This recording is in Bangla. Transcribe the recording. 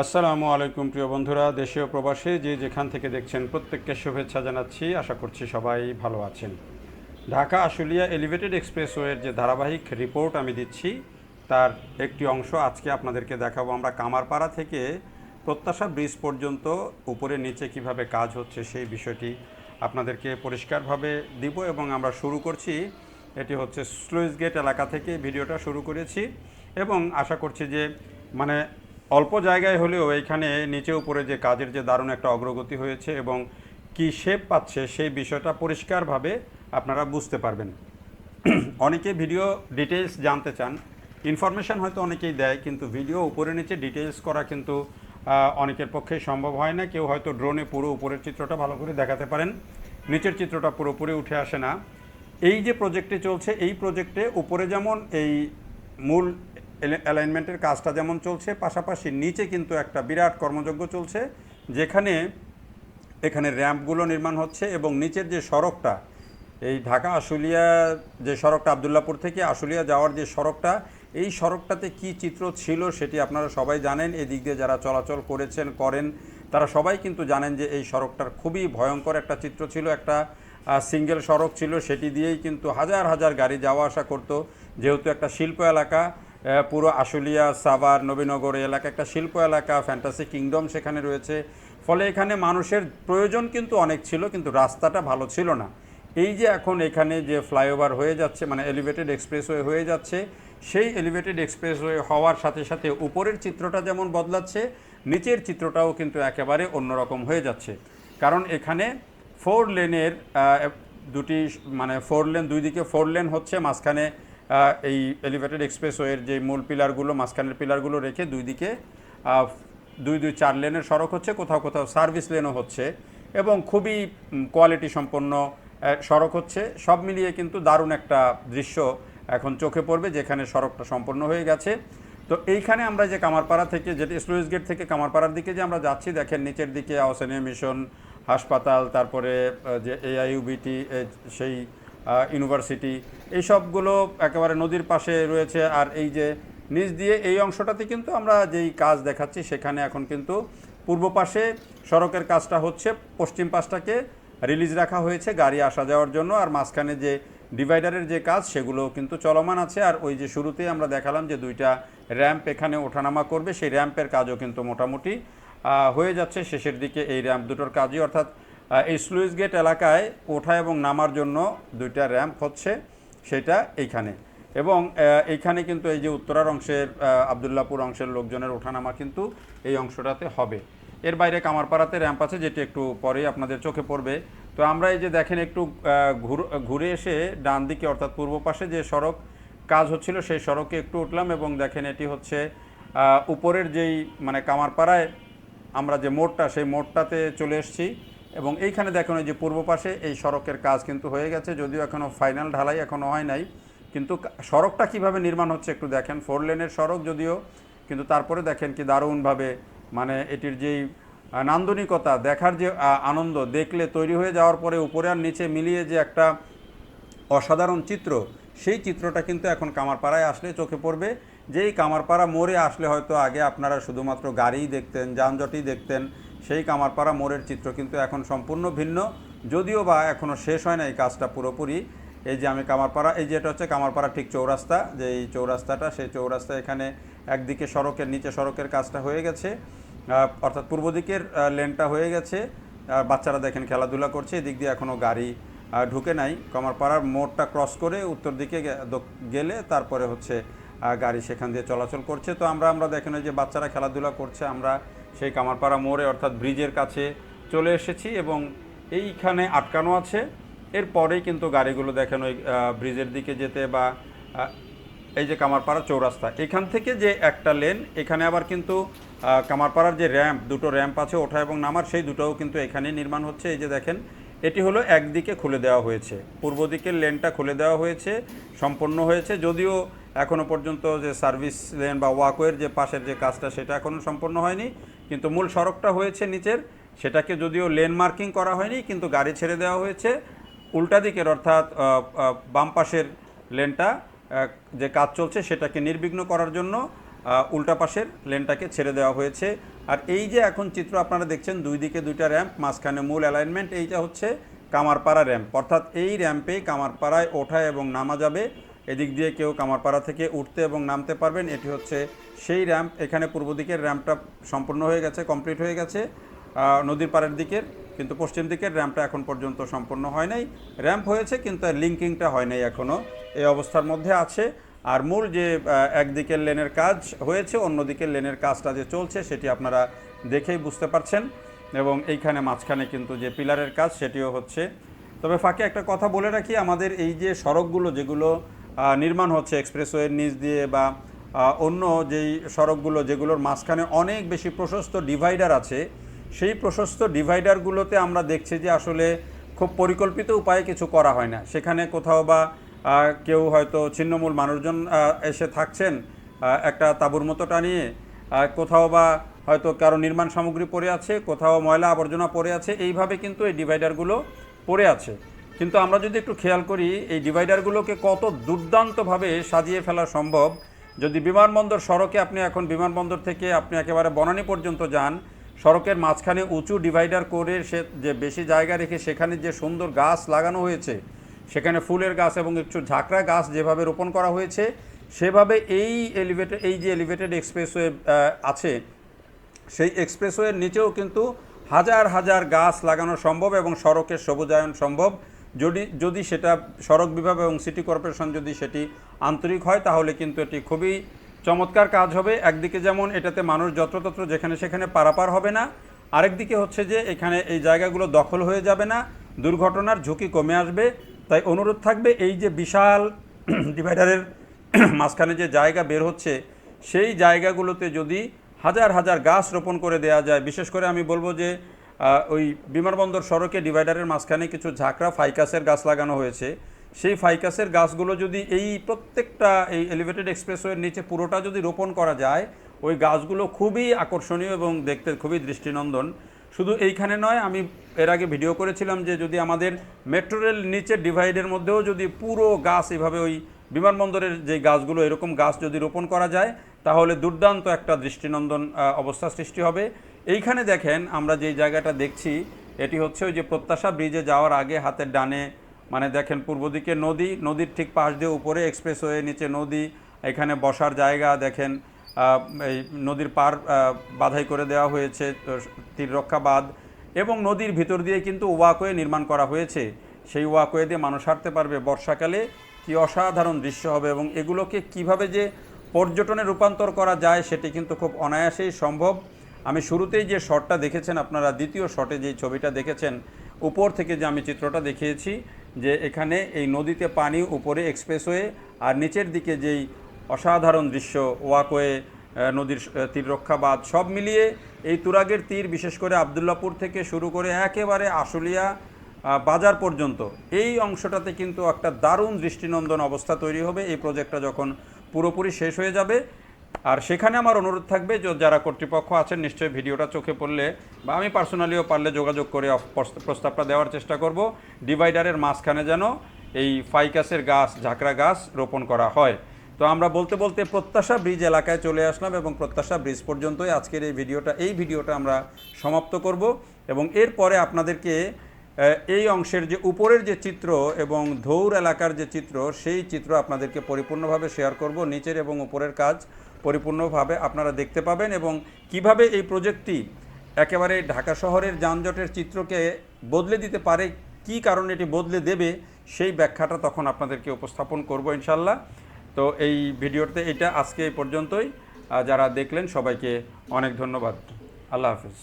আসসালামু আলাইকুম প্রিয় বন্ধুরা, দেশীয় প্রবাসী যে যেখান থেকে দেখছেন প্রত্যেককে শুভেচ্ছা জানাচ্ছি। আশা করছি সবাই ভালো আছেন। ঢাকা আশুলিয়া এলিভেটেড এক্সপ্রেসওয়ের যে ধারাবাহিক রিপোর্ট আমি দিচ্ছি তার একটি অংশ আজকে আপনাদেরকে দেখাবো। আমরা কামারপাড়া থেকে প্রত্যাশা ব্রিজ পর্যন্ত উপরে নিচে কিভাবে কাজ হচ্ছে সেই বিষয়টি আপনাদেরকে পরিষ্কারভাবে দিব এবং আমরা শুরু করছি। এটি হচ্ছে স্লুইস গেট এলাকা থেকে ভিডিওটা শুরু করেছি এবং আশা করছি যে মানে অল্প জায়গায় হলেও এইখানে নিচে উপরে যে কাজের যে দারুণ একটা অগ্রগতি হয়েছে এবং কি শেপ পাচ্ছে সেই বিষয়টা পরিষ্কারভাবে আপনারা বুঝতে পারবেন। অনেকে ভিডিও ডিটেলস জানতে চান, ইনফরমেশান হয়তো অনেকেই দেয়, কিন্তু ভিডিও উপরে নিচে ডিটেলস করা কিন্তু অনেকের পক্ষেই সম্ভব হয় না। কেউ হয়তো ড্রোনে পুরো উপরের চিত্রটা ভালো করে দেখাতে পারেন, নিচের চিত্রটা পুরোপুরি উঠে আসে না। এই যে প্রজেক্টে চলছে, এই প্রজেক্টে উপরে যেমন এই মূল অ্যালাইনমেন্টের কাজটা যেমন চলছে, পাশাপাশি নিচে কিন্তু একটা বিরাট কর্মযজ্ঞ চলছে, যেখানে এখানে র্যাম্পগুলো নির্মাণ হচ্ছে এবং নিচের যে সড়কটা, এই ঢাকা আশুলিয়া যে সড়কটা, আবদুল্লাপুর থেকে আশুলিয়া যাওয়ার যে সড়কটা, এই সড়কটাতে কি চিত্র ছিল সেটি আপনারা সবাই জানেন। এদিক দিয়ে যারা চলাচল করেন তারা সবাই কিন্তু জানেন যে এই সড়কটার খুবই ভয়ঙ্কর একটা চিত্র ছিল। একটা সিঙ্গেল সড়ক ছিল, সেটি দিয়েই কিন্তু হাজার হাজার গাড়ি যাওয়া আসা করতো। যেহেতু একটা শিল্প এলাকা, পুরো আশুলিয়া, সাভার, নবীনগর এলাকা একটা শিল্প এলাকা, ফ্যান্টাসি কিংডম সেখানে রয়েছে, ফলে এখানে মানুষের প্রয়োজন কিন্তু অনেক ছিল, কিন্তু রাস্তাটা ভালো ছিল না। এই যে এখন এখানে যে ফ্লাইওভার হয়ে যাচ্ছে, মানে এলিভেটেড এক্সপ্রেসওয়ে হয়ে যাচ্ছে, সেই এলিভেটেড এক্সপ্রেসওয়ে হওয়ার সাথে সাথে উপরের চিত্রটা যেমন বদলাচ্ছে, নিচের চিত্রটাও কিন্তু একেবারে অন্যরকম হয়ে যাচ্ছে। কারণ এখানে 4 লেনের দুটি, মানে 4 লেন, দুই দিকে 4 লেন হচ্ছে, মাঝখানে এই এলিভেটেড এক্সপ্রেসওয়ের যে মূল পিলারগুলো, মাঝখানের পিলারগুলো রেখে দুই দিকে 4 লেনের সড়ক হচ্ছে, কোথাও কোথাও সার্ভিস লেনও হচ্ছে এবং খুবই কোয়ালিটি সম্পন্ন সড়ক হচ্ছে। সব মিলিয়ে কিন্তু দারুণ একটা দৃশ্য এখন চোখে পড়বে, যেখানে সড়কটা সম্পন্ন হয়ে গেছে। তো এইখানে আমরা যে কামারপাড়া থেকে, যেটি স্লুইস গেট থেকে কামারপাড়ার দিকে যে আমরা যাচ্ছি, দেখেন নিচের দিকে আহসানিয়া মিশন হাসপাতাল, তারপরে যে AIUBT সেই ইউনিভার্সিটি, এই সবগুলো একেবারে নদীর পাশে রয়েছে। আর এই যে নিচ দিয়ে এই অংশটাতে কিন্তু আমরা যেই কাজ দেখাচ্ছি, সেখানে এখন কিন্তু পূর্ব পাশে সড়কের কাজটা হচ্ছে, পশ্চিম পাশটাকে রিলিজ রাখা হয়েছে গাড়ি আসা যাওয়ার জন্য, আর মাঝখানে যে ডিভাইডারের যে কাজ সেগুলো কিন্তু চলমান আছে। আর ওই যে শুরুতেই আমরা দেখালাম যে দুইটা র্যাম্প এখানে ওঠানামা করবে, সেই র্যাম্পের কাজও কিন্তু মোটামুটি হয়ে যাচ্ছে শেষের দিকে। এই র্যাম্প দুটোর কাজই, অর্থাৎ এই স্লুইস গেট এলাকায় ওঠা এবং নামার জন্য দুইটা র্যাম্প হচ্ছে, সেটা এইখানে। এবং এইখানে কিন্তু এই যে উত্তরার অংশের আবদুল্লাপুর অংশের লোকজনের ওঠানামা কিন্তু এই অংশটাতে হবে। এর বাইরে কামারপাড়াতে র্যাম্প আছে, যেটি একটু পরেই আপনাদের চোখে পড়বে। তো আমরা এই যে দেখেন একটু ঘুরে এসে ডান দিকে, অর্থাৎ পূর্ব পাশে যে সড়ক কাজ হচ্ছিল সেই সড়কে একটু উঠলাম এবং দেখেন এটি হচ্ছে উপরের যেই, মানে কামারপাড়ায় আমরা যে মোড়টা, সেই মোড়টাতে চলে এসেছি এবং এইখানে দেখেন ওই যে পূর্ব পাশে এই সড়কের কাজ কিন্তু হয়ে গেছে, যদিও এখনও ফাইনাল ঢালাই এখনও হয় নাই। কিন্তু সড়কটা কিভাবে নির্মাণ হচ্ছে একটু দেখেন। 4 লেনের সড়ক যদিও, কিন্তু তারপরে দেখেন কি দারুণভাবে, মানে এটির যেই নান্দনিকতা, দেখার যে আনন্দ, দেখলে তৈরি হয়ে যাওয়ার পরে উপরে আর নিচে মিলিয়ে যে একটা অসাধারণ চিত্র, সেই চিত্রটা কিন্তু এখন কামারপাড়ায় আসলে চোখে পড়বে। যেই কামারপাড়া মোড়ে আসলে হয়তো আগে আপনারা শুধুমাত্র গাড়িই দেখতেন, যানজটই দেখতেন, সেই কামারপাড়া মোড়ের চিত্র কিন্তু এখন সম্পূর্ণ ভিন্ন, যদিও বা এখনও শেষ হয় না এই কাজটা পুরোপুরি। এই যে আমি কামারপাড়া, এই যে এটা হচ্ছে কামারপাড়া ঠিক চৌরাস্তা, যে এই চৌরাস্তাটা, সেই চৌরাস্তা এখানে একদিকে সড়কের নিচে সড়কের কাজটা হয়ে গেছে, অর্থাৎ পূর্ব দিকের লেনটা হয়ে গেছে। বাচ্চারা দেখেন খেলাধুলা করছে, এদিক দিয়ে এখনও গাড়ি ঢুকে নাই। কামারপাড়ার মোড়টা ক্রস করে উত্তর দিকে গেলে তারপরে হচ্ছে গাড়ি সেখান দিয়ে চলাচল করছে। তো আমরা দেখেন যে বাচ্চারা খেলাধুলা করছে, আমরা সেই কামারপাড়া মোড়ে অর্থাৎ ব্রিজের কাছে চলে এসেছি এবং এইখানে আটকানো আছে। এরপরেই কিন্তু গাড়িগুলো দেখেন ওই ব্রিজের দিকে যেতে, বা এই যে কামারপাড়া চৌরাস্তা, এখান থেকে যে একটা লেন, এখানে আবার কিন্তু কামারপাড়ার যে র্যাম্প, দুটো র্যাম্প আছে ওঠা এবং নামার, সেই দুটোও কিন্তু এখানে নির্মাণ হচ্ছে। এই যে দেখেন, এটি হলো একদিকে খুলে দেওয়া হয়েছে, পূর্ব দিকের লেনটা খুলে দেওয়া হয়েছে, সম্পন্ন হয়েছে। যদিও এখনও পর্যন্ত যে সার্ভিস লেন বা ওয়াকওয়ের যে পাশের যে কাজটা, সেটা এখনও সম্পন্ন হয়নি, কিন্তু মূল সড়কটা হয়েছে নিচের, সেটাকে যদিও লেন মার্কিং করা হয়নি, কিন্তু গাড়ি ছেড়ে দেওয়া হয়েছে উল্টা দিকের, অর্থাৎ বাম পাশের লেনটা যে কাজ চলছে সেটাকে নির্বিঘ্ন করার জন্য উল্টা পাশের লেনটাকে ছেড়ে দেওয়া হয়েছে। আর এই যে এখন চিত্র আপনারা দেখছেন, দুই দিকে দুইটা র্যাম্প, মাঝখানে মূল অ্যালাইনমেন্ট, এইটা হচ্ছে কামারপাড়া র্যাম্প, অর্থাৎ এই র্যাম্পেই কামারপাড়ায় ওঠা এবং নামা যাবে। এদিক দিয়ে কেউ কামারপাড়া থেকে উঠতে এবং নামতে পারবেন। এটি হচ্ছে সেই র্যাম্প। এখানে পূর্ব দিকের র্যাম্পটা সম্পূর্ণ হয়ে গেছে, কমপ্লিট হয়ে গেছে নদীর পাড়ের দিকের, কিন্তু পশ্চিম দিকের র্যাম্পটা এখন পর্যন্ত সম্পূর্ণ হয় নাই। র্যাম্প হয়েছে কিন্তু লিঙ্কিংটা হয় নাই, এখনও এই অবস্থার মধ্যে আছে। আর মূল যে একদিকের লেনের কাজ হয়েছে, অন্যদিকের লেনের কাজটা যে চলছে সেটি আপনারা দেখেই বুঝতে পারছেন। এবং এইখানে মাঝখানে কিন্তু যে পিলারের কাজ সেটিও হচ্ছে। তবে ফাঁকে একটা কথা বলে রাখি, আমাদের এই যে সড়কগুলো যেগুলো নির্মাণ হচ্ছে এক্সপ্রেসওয়ের নিচ দিয়ে বা অন্য যেই সড়কগুলো যেগুলোর মাঝখানে অনেক বেশি প্রশস্ত ডিভাইডার আছে, সেই প্রশস্ত ডিভাইডারগুলোতে আমরা দেখছি যে আসলে খুব পরিকল্পিত উপায়ে কিছু করা হয় না। সেখানে কোথাও বা কেউ হয়তো ছিন্নমূল মানুষজন এসে থাকছেন একটা তাঁবুর মতো টানিয়ে, কোথাও বা হয়তো কারো নির্মাণ সামগ্রী পড়ে আছে, কোথাও ময়লা আবর্জনা পড়ে আছে, এইভাবে কিন্তু এই ডিভাইডারগুলো পড়ে আছে। কিন্তু আমরা যদি একটু খেয়াল করি, এই ডিভাইডারগুলোকে কত দুর্দান্তভাবে সাজিয়ে ফেলা সম্ভব। যদি বিমানবন্দর সড়কে আপনি এখন বিমানবন্দর থেকে আপনি একেবারে বনানী পর্যন্ত যান, সড়কের মাঝখানে উঁচু ডিভাইডার করে সে যে বেশি জায়গা রেখে সেখানে যে সুন্দর গাছ লাগানো হয়েছে, সেখানে ফুলের গাছ এবং একটু ঝাঁকড়া গাছ যেভাবে রোপণ করা হয়েছে, সেভাবে এই যে এলিভেটেড এক্সপ্রেসওয়ে আছে, সেই এক্সপ্রেসওয়ের নিচেও কিন্তু হাজার হাজার গাছ লাগানো সম্ভব এবং সড়কের সবুজায়ন সম্ভব। যদি সেটা সড়ক বিভাগ এবং সিটি কর্পোরেশন যদি সেটি আন্তরিক হয়, তাহলে কিন্তু এটি খুবই চমৎকার কাজ হবে। একদিকে যেমন এটাতে মানুষ যত্রতত্র যেখানে সেখানে পারাপার হবে না, আরেকদিকে হচ্ছে যে এখানে এই জায়গাগুলো দখল হয়ে যাবে না, দুর্ঘটনার ঝুঁকি কমে আসবে। তাই অনুরোধ থাকবে, এই যে বিশাল ডিভাইডারের মাঝখানে যে জায়গা বের হচ্ছে, সেই জায়গাগুলোতে যদি হাজার হাজার গাছ রোপণ করে দেওয়া যায়। বিশেষ করে আমি বলবো যে ওই বিমানবন্দর সড়কে ডিভাইডারের মাঝখানে কিছু ঝাঁকড়া ফাইকাসের গাছ লাগানো হয়েছে, সেই ফাইকাসের গাছগুলো যদি এই প্রত্যেকটা এই এলিভেটেড এক্সপ্রেসওয়ের নিচে পুরোটা যদি রোপণ করা যায়, ওই গাছগুলো খুবই আকর্ষণীয় এবং দেখতে খুবই দৃষ্টিনন্দন। শুধু এইখানে নয়, আমি এর আগে ভিডিও করেছিলাম যে যদি আমাদের মেট্রো রেল নিচের ডিভাইডের মধ্যেও যদি পুরো গাছ এভাবে ওই বিমানবন্দরের যে গাছগুলো এরকম গাছ যদি রোপণ করা যায়, তাহলে দুর্দান্ত একটা দৃষ্টিনন্দন অবস্থা সৃষ্টি হবে। এইখানে দেখেন আমরা যেই জায়গাটা দেখছি, এটি হচ্ছে ওই যে প্রত্যাশা ব্রিজে যাওয়ার আগে হাতের ডানে, মানে দেখেন পূর্ব দিকে নদী, নদীর ঠিক পাশ দিয়ে উপরে এক্সপ্রেসওয়ে, নিচে নদী, এখানে বসার জায়গা দেখেন, এই নদীর পার বাধাই করে দেওয়া হয়েছে, তীররক্ষা বাঁধ, এবং নদীর ভিতর দিয়ে কিন্তু ওয়াকওয়ে নির্মাণ করা হয়েছে। সেই ওয়াকওয়ে দিয়ে মানুষ হাঁটতে পারবে। বর্ষাকালে কি অসাধারণ দৃশ্য হবে, এবং এগুলোকে কিভাবে যে পর্যটনে রূপান্তর করা যায় সেটি কিন্তু খুব অনায়াসেই সম্ভব। আমি শুরুতেই যে শটটা দেখেছেন আপনারা, দ্বিতীয় শটে যেই ছবিটা দেখেছেন উপর থেকে যে আমি চিত্রটা দেখিয়েছি, যে এখানে এই নদীতে পানি, উপরে এক্সপ্রেসওয়ে, আর নিচের দিকে যেই অসাধারণ দৃশ্য, ওয়াকওয়ে, নদীর তীররক্ষা বাঁধ, সব মিলিয়ে এই তুরাগের তীর, বিশেষ করে আবদুল্লাপুর থেকে শুরু করে একেবারে আশুলিয়া বাজার পর্যন্ত এই অংশটাতে কিন্তু একটা দারুণ দৃষ্টিনন্দন অবস্থা তৈরি হবে এই প্রজেক্টটা যখন পুরোপুরি শেষ হয়ে যাবে। আর সেখানে আমার অনুরোধ থাকবে যে যারা কর্তৃপক্ষ আছেন, নিশ্চয়ই ভিডিওটা চোখে পড়লে বা আমি পার্সোনালিও পারলে যোগাযোগ করে প্রস্তাবটা দেওয়ার চেষ্টা করব, ডিভাইডারের মাঝখানে যেন এই ফাইকাসের গাছ, ঝাঁকড়া গাছ রোপণ করা হয়। তো আমরা বলতে বলতে প্রত্যাশা ব্রিজ এলাকায় চলে আসলাম, এবং প্রত্যাশা ব্রিজ পর্যন্তই আজকের এই ভিডিওটা আমরা সমাপ্ত করব। এবং এরপরে আপনাদেরকে এই অংশের যে উপরের যে চিত্র এবং ধৌর এলাকার যে চিত্র, সেই চিত্র আপনাদেরকে পরিপূর্ণভাবে শেয়ার করব। নিচের এবং উপরের কাজ পরিপূর্ণভাবে আপনারা দেখতে পাবেন, এবং কিভাবে এই প্রজেক্টটি একেবারে ঢাকা শহরের যানজটের চিত্রকে বদলে দিতে পারে, কি কারণে এটি বদলে দেবে, সেই ব্যাখ্যাটা তখন আপনাদেরকে উপস্থাপন করব ইনশাল্লাহ। তো এই ভিডিওতে এটা আজকে এই পর্যন্তই। যারা দেখলেন সবাইকে অনেক ধন্যবাদ। আল্লাহ হাফিজ।